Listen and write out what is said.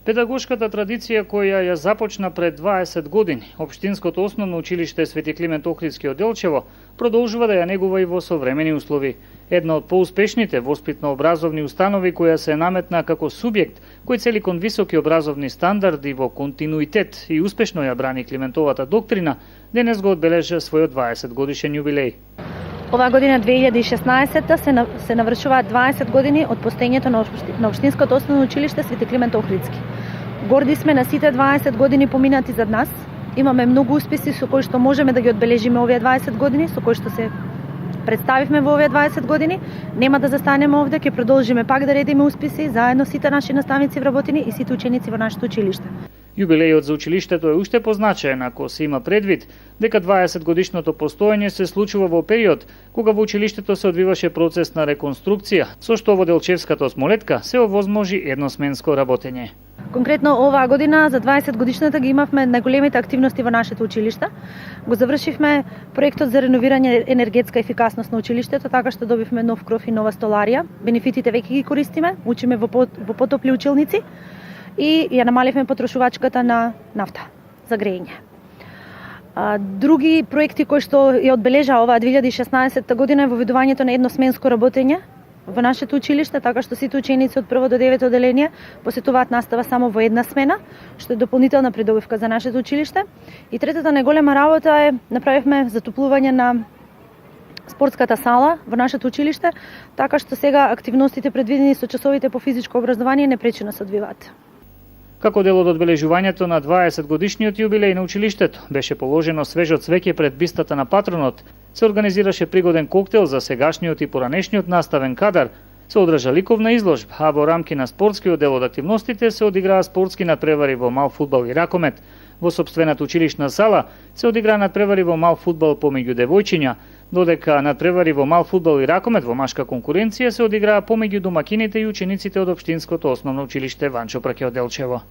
Педагошката традиција која ја започна пред 20 години, Општинското основно училиште Свети Климент Охридски од Делчево продолжува да ја негува и во современи услови. Една од поуспешните воспитно-образовни установи која се наметна како субјект кој цели кон високи образовни стандарди во континуитет и успешно ја брани Климентовата доктрина, денес го одбележа својот 20 годишен јубилеј. Оваа година 2016 се навршуваат 20 години од постоењето на Општинското основно училиште Свети Климент Охридски. Горди сме на сите 20 години поминати зад нас. Имаме многу успеси со кои што можеме да ги одбележиме овие 20 години, со кои што се представивме во овие 20 години. Нема да застанеме овде, ќе продолжиме пак да редиме успеси заедно сите наши наставници вработени и сите ученици во нашето училиште. Јубилејот за училиштето е уште позначаен ако се има предвид дека 20 годишното постоење се случува во период кога во училиштето се одвиваше процес на реконструкција, со што во Делчевската осмолетка се овозможи едносменско работење. Конкретно оваа година за 20 годишната ги имавме најголемите активности во нашето училиште. Го завршивме проектот за реновирање енергетска ефикасност на училиштето, така што добивме нов кров и нова столарија. Бенефитите веќе ги користиме, учиме во потопли училници и ја намаливме потрошувачката на нафта за грејење. Други проекти кои што ја одбележа оваа 2016 година е воведувањето на едносменско работење во нашето училиште, така што сите ученици од прво до 9 оделение посетуваат настава само во една смена, што е дополнителна придобивка за нашето училиште. И третата најголема работа е направивме затоплување на спортската сала во нашето училиште, така што сега активностите предвидени со часовите по физичко образование непречено се одвиваат. Како дел од одбележувањето на 20 годишниот јубилеј на училиштето беше положено свежо цвеќе пред бистата на патронот, се организираше пригоден коктел за сегашниот и поранешниот наставен кадар, се одржа ликовна изложба, а во рамки на спортскиот дел од активностите се одиграа спортски надпревари во мал фудбал и ракомет. Во сопствената училишна сала се одиграа надпревари во мал фудбал помеѓу девојчиња, додека надпревари во мал фудбал и ракомет во машка конкуренција се одиграа помеѓу домакините и учениците од Општинското основно училиште Ванчо Праке од Делчево.